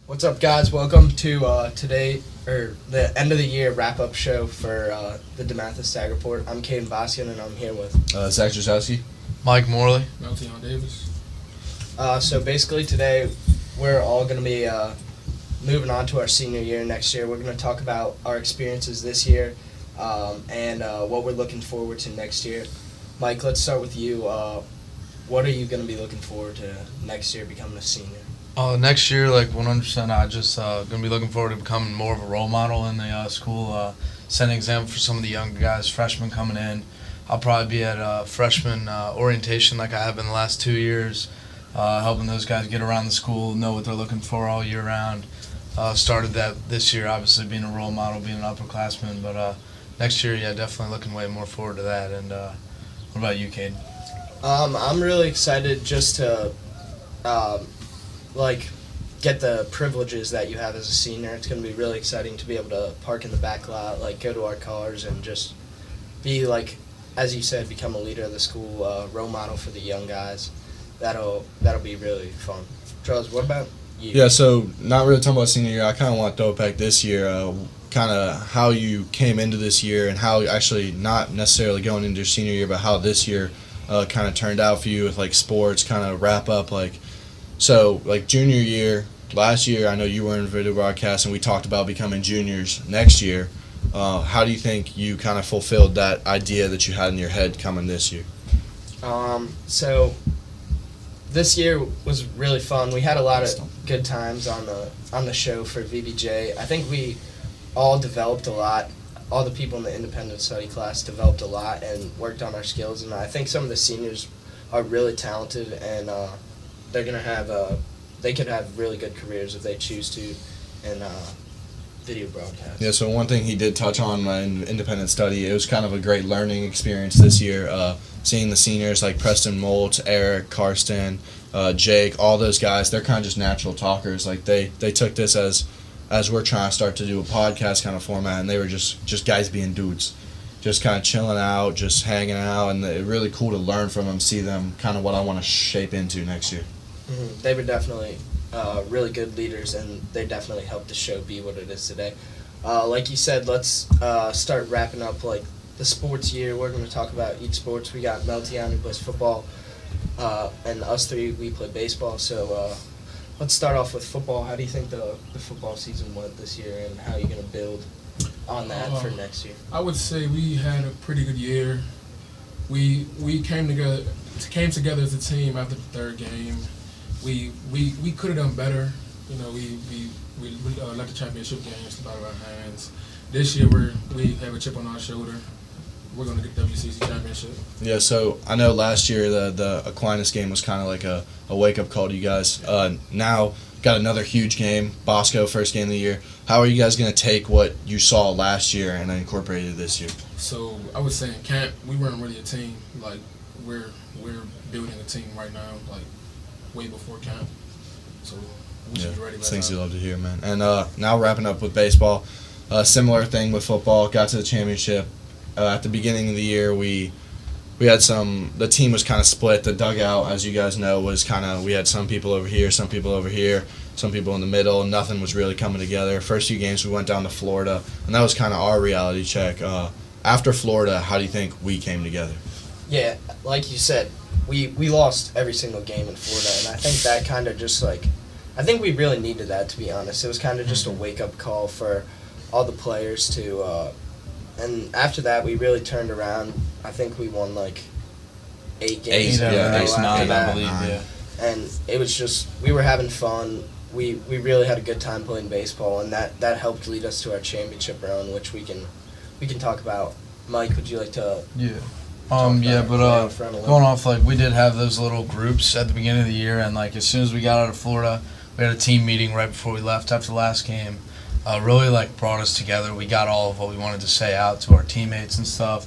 What's up, guys? Welcome to today, or the end of the year wrap-up show for the DeMatha Stag Report. I'm Caden Boskin, and I'm here with Zach Jasowski. Mike Morley. Meltion Davis. So basically today we're all going to be moving on to our senior year next year. We're going to talk about our experiences this year and what we're looking forward to next year. Mike, let's start with you. What are you going to be looking forward to next year becoming a senior? Next year, 100%, I just going to be looking forward to becoming more of a role model in the school, setting an example for some of the younger guys, freshmen coming in. I'll probably be at freshman orientation like I have in the last 2 years, helping those guys get around the school, know what they're looking for all year round. Started that this year, obviously being a role model, being an upperclassman, but next year, yeah, definitely looking way more forward to that. And what about you, Caden? I'm really excited just to get the privileges that you have as a senior. It's going to be really exciting to be able to park in the back lot, go to our cars, and just be as you said, become a leader of the school, role model for the young guys. That'll be really fun. Charles, what about you? Yeah, so not really talking about senior year. I kind of want to throw it back this year, kind of how you came into this year and how actually not necessarily going into your senior year, but how this year kind of turned out for you with sports, kind of wrap up So, junior year, last year, I know you were in video broadcast, and we talked about becoming juniors next year. How do you think you kind of fulfilled that idea that you had in your head coming this year? So this year was really fun. We had a lot of good times on the show for VBJ. I think we all developed a lot. All the people in the independent study class developed a lot and worked on our skills, and I think some of the seniors are really talented, and they're gonna have they could have really good careers if they choose to in video broadcast. Yeah, so one thing he did touch on in independent study, it was kind of a great learning experience this year, seeing the seniors like Preston Moltz, Eric, Karsten, Jake, all those guys, they're kind of just natural talkers. They took this as we're trying to start to do a podcast kind of format, and they were just guys being dudes, just kind of chilling out, just hanging out, and it's really cool to learn from them, see them, kind of what I want to shape into next year. Mm-hmm. They were definitely really good leaders, and they definitely helped the show be what it is today. Like you said, let's start wrapping up the sports year. We're going to talk about each sports. We got Meltion, who plays football, and us three, we play baseball. So let's start off with football. How do you think the football season went this year, and how are you going to build on that for next year? I would say we had a pretty good year. We came together as a team after the third game. We could have done better. We let the championship game slip out of our hands. This year we have a chip on our shoulder. We're going to get the WCC championship. Yeah, so I know last year the Aquinas game was kind of like a wake-up call to you guys. Now got another huge game, Bosco, first game of the year. How are you guys going to take what you saw last year and incorporate it this year? So I would say in camp, we weren't really a team. We're building a team right now, way before camp. So we should be ready by that. Things you love to hear, man. And now wrapping up with baseball, similar thing with football, got to the championship. At the beginning of the year, we had the team was kind of split. The dugout, as you guys know, was we had some people over here, some people over here, some people in the middle. Nothing was really coming together. First few games, we went down to Florida, and that was kind of our reality check. After Florida, how do you think we came together? Yeah, like you said, we lost every single game in Florida, and I think that kind of just I think we really needed that, to be honest. It was kind of just a wake-up call for all the players to and after that, we really turned around. I think we won 8 games. 9, that. I believe, yeah. And it was just, we were having fun. We really had a good time playing baseball, and that helped lead us to our championship run, which we can talk about. Mike, would you like to? Yeah. Going off, we did have those little groups at the beginning of the year, and as soon as we got out of Florida, we had a team meeting right before we left after the last game. Really brought us together. We got all of what we wanted to say out to our teammates and stuff,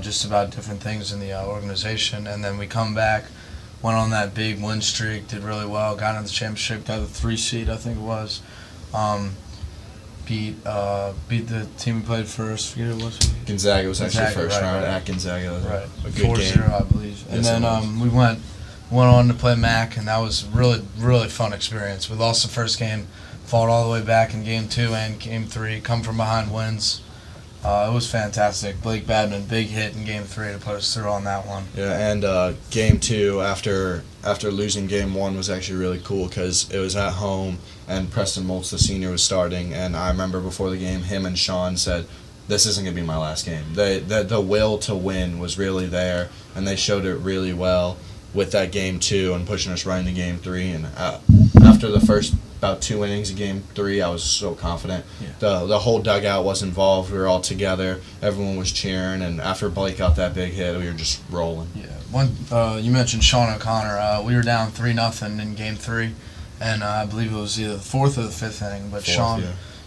just about different things in the organization. And then we come back, went on that big win streak, did really well, got into the championship, got the 3 seed, I think it was. Beat the team we played first. Forget it was Gonzaga was actually first round at Gonzaga. Right. A good 4-0, game. I believe. And Yes, then we went went on to play MAC, and that was really, really fun experience. We lost the first game, fought all the way back in game 2 and game 3, come from behind wins. It was fantastic. Blake Badman, big hit in game 3 to put us through on that one. Yeah, and game 2 after losing game 1 was actually really cool because it was at home and Preston Moltz, the senior, was starting. And I remember before the game, him and Sean said, "This isn't gonna be my last game." The will to win was really there, and they showed it really well with that game 2 and pushing us right into game 3. And after the first about 2 innings of game 3, I was so confident. Yeah. The whole dugout was involved. We were all together. Everyone was cheering. And after Blake got that big hit, we were just rolling. Yeah. You mentioned Sean O'Connor. We were down 3-0 in game 3, and I believe it was either the 4th or the 5th inning. But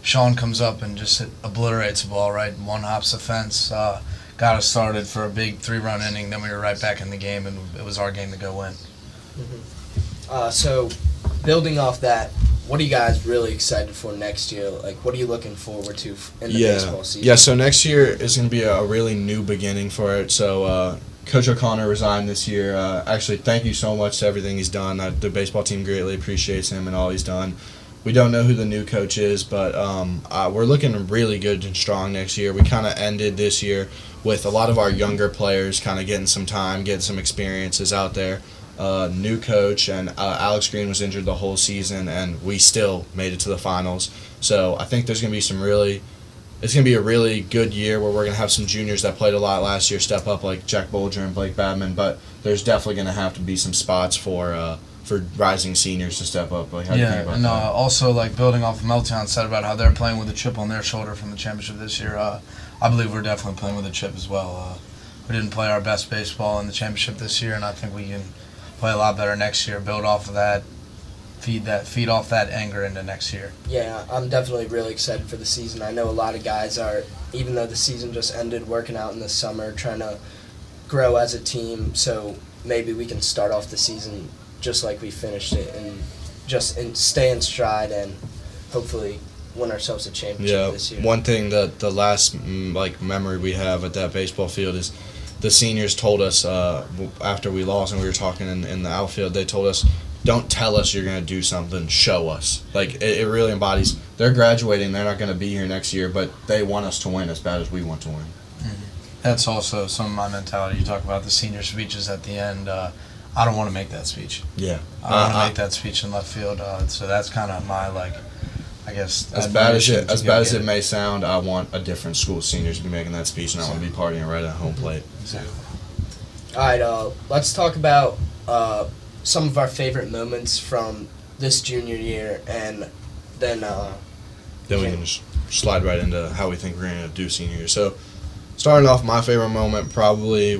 Sean comes up and just obliterates the ball right. One hops the fence. Got us started for a big 3-run inning. Then we were right back in the game, and it was our game to go win. So, building off that, what are you guys really excited for next year? Like, what are you looking forward to in the baseball season? Yeah, so next year is going to be a really new beginning for it. So, Coach O'Connor resigned this year. Actually, thank you so much to everything he's done. The baseball team greatly appreciates him and all he's done. We don't know who the new coach is, but we're looking really good and strong next year. We kind of ended this year with a lot of our younger players kind of getting some time, getting some experiences out there. New coach, and Alex Green was injured the whole season, and we still made it to the finals. So I think there's going to be it's going to be a really good year where we're going to have some juniors that played a lot last year step up, like Jack Bolger and Blake Badman, but there's definitely going to have to be some spots for rising seniors to step up. Like, how do you think about that? Also, like, building off of Meltown said about how they're playing with a chip on their shoulder from the championship this year, I believe we're definitely playing with a chip as well. We didn't play our best baseball in the championship this year, and I think we can play a lot better next year, build off of that, feed off that anger into next year. Yeah, I'm definitely really excited for the season. I know a lot of guys are, even though the season just ended, working out in the summer, trying to grow as a team, so maybe we can start off the season just like we finished it and stay in stride and hopefully win ourselves a championship this year. One thing that the last memory we have at that baseball field is the seniors told us after we lost and we were talking in the outfield, they told us, don't tell us you're going to do something, show us. Like, it really embodies, they're graduating, they're not going to be here next year, but they want us to win as bad as we want to win. Mm-hmm. That's also some of my mentality. You talk about the senior speeches at the end. I don't want to make that speech. Yeah. I don't want to make that speech in left field, so that's kind of my, I guess. As bad as it may sound, I want a different school seniors to be making that speech, and I want to be partying right at home plate. Exactly. All right, let's talk about some of our favorite moments from this junior year, and then we can just slide right into how we think we're going to do senior year. So, starting off, my favorite moment probably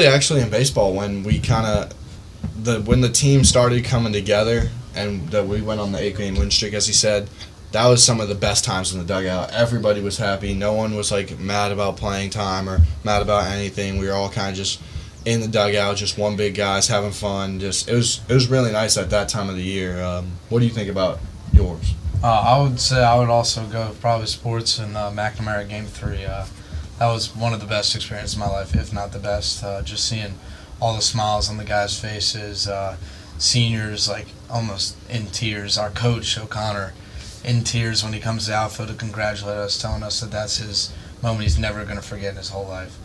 actually in baseball when we when the team started coming together and that we went on the 8-game win streak, as he said. That was some of the best times in the dugout. Everybody was happy. No one was mad about playing time or mad about anything. We were all kind of just in the dugout, just one big guys having fun. It was really nice at that time of the year. What do you think about yours? I would say I would also go probably sports and McNamara Game 3. That was one of the best experiences of my life, if not the best. Just seeing all the smiles on the guys' faces, seniors almost in tears. Our coach O'Connor in tears when he comes to the outfield to congratulate us, telling us that that's his moment he's never going to forget in his whole life.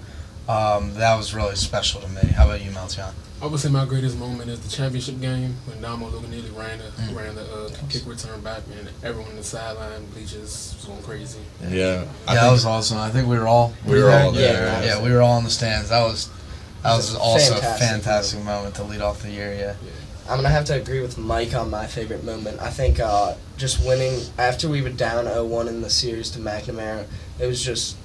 That was really special to me. How about you, Meltion? I would say my greatest moment is the championship game when Damo Luganelli ran the kick return back, and everyone in the sideline bleachers was going crazy. Yeah, that was awesome. I think we were all there. Yeah, we were all in the stands. That was also a fantastic moment to lead off the year. Yeah. I'm gonna have to agree with Mike on my favorite moment. I think just winning after we were down 0-1 in the series to McNamara. It was just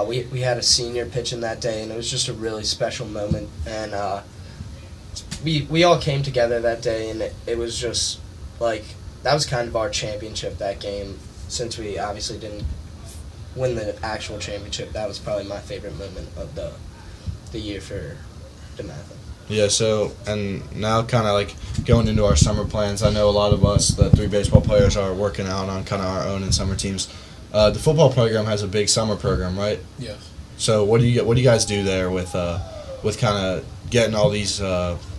we had a senior pitching that day, and it was just a really special moment. And we all came together that day, and it was just that was kind of our championship that game. Since we obviously didn't win the actual championship, that was probably my favorite moment of the year for DeMatha. Yeah, so, and now kind of going into our summer plans, I know a lot of us, the 3 baseball players, are working out on kind of our own and summer teams. The football program has a big summer program, right? Yes. So what do you guys do there with kind of getting all these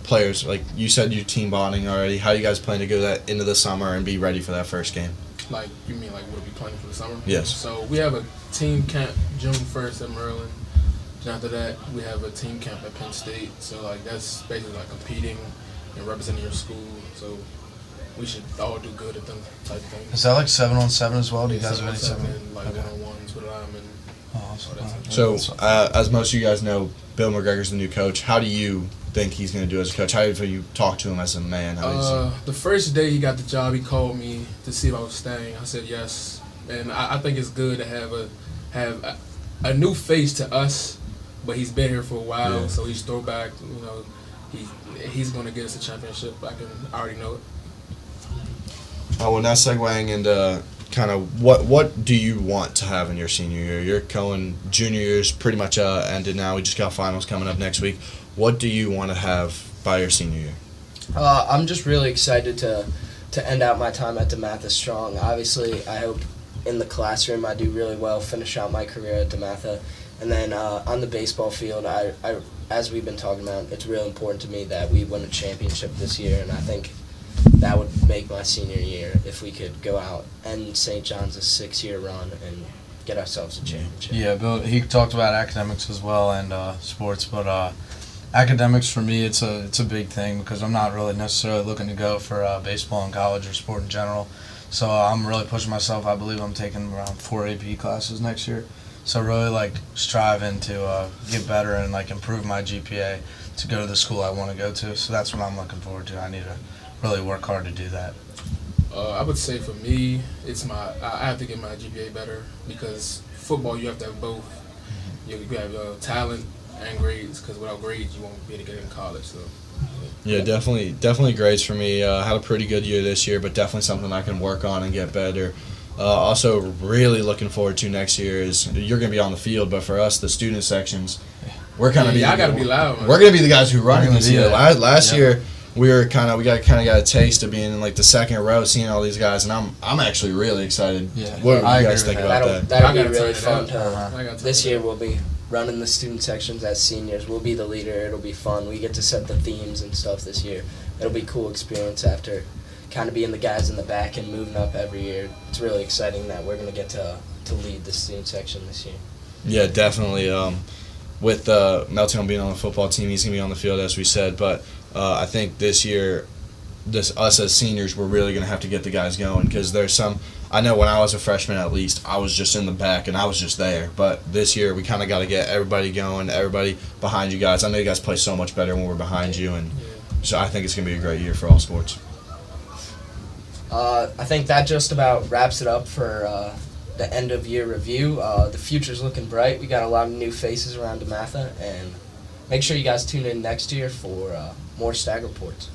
players, like you said, you team bonding already. How you guys plan to go that into the summer and be ready for that first game? Like, you mean like what are we planning for the summer? Yes. So we have a team camp June 1st at Maryland. And after that, we have a team camp at Penn State. So like that's basically like competing and representing your school. So we should all do good at them type of thing. Is that like 7-on-7 as well? Do you guys have any 7? And like Okay. one-on-ones with them and Oh, awesome. all that stuff. So, as most of you guys know, Bill McGregor's the new coach. How do you think he's going to do as a coach? How do you talk to him as a man? The first day he got the job, he called me to see if I was staying. I said yes, and I think it's good to have a new face to us, but he's been here for a while, Yeah. so he's throwback. You know, he's going to get us a championship. I already know it. Well, now segueing into kind of what do you want to have in your senior year? You're going junior year's pretty much ended now. We just got finals coming up next week. What do you want to have by your senior year? I'm just really excited to end out my time at DeMatha strong. Obviously, I hope in the classroom I do really well, finish out my career at DeMatha. And then on the baseball field, I as we've been talking about, it's real important to me that we win a championship this year, and I think that would make my senior year if we could go out and St. John's a 6-year run and get ourselves a championship. Yeah, Bill, he talked about academics as well and sports, but academics for me, it's a big thing because I'm not really necessarily looking to go for baseball in college or sport in general. So I'm really pushing myself. I believe I'm taking around 4 AP classes next year. So really like striving to get better and like improve my GPA to go to the school I want to go to. So that's what I'm looking forward to. I need to really work hard to do that. I would say for me, I have to get my GPA better because football you have to have both. You have talent and grades because without grades you won't be able to get in college. So. Yeah, definitely grades for me. Had a pretty good year this year, but definitely something I can work on and get better. Also, really looking forward to next year is you're going to be on the field, but for us, the student sections, we're kind of I got to be loud. Man. We're going to be the guys who run We're it gonna this be year. there. Last year, we got a taste of being in like the second row, seeing all these guys, and I'm actually really excited. Yeah, What do I you guys agree think with about That'll that? that'll I be gotta really turn it fun up. to. I gotta This turn it year up. we'll be running the student sections as seniors. We'll be the leader. It'll be fun. We get to set the themes and stuff this year. It'll be a cool experience after kind of being the guys in the back and moving up every year. It's really exciting that we're going to get to lead the student section this year. Yeah, definitely. With Melton being on the football team, he's going to be on the field, as we said. But I think this year, us as seniors, we're really going to have to get the guys going because there's some. I know when I was a freshman, at least, I was just in the back and I was just there. But this year, we kind of got to get everybody going, everybody behind you guys. I know you guys play so much better when we're behind you, and so I think it's going to be a great year for all sports. I think that just about wraps it up for the end of year review. The future's looking bright. We got a lot of new faces around DeMatha, and make sure you guys tune in next year for more Stag Reports.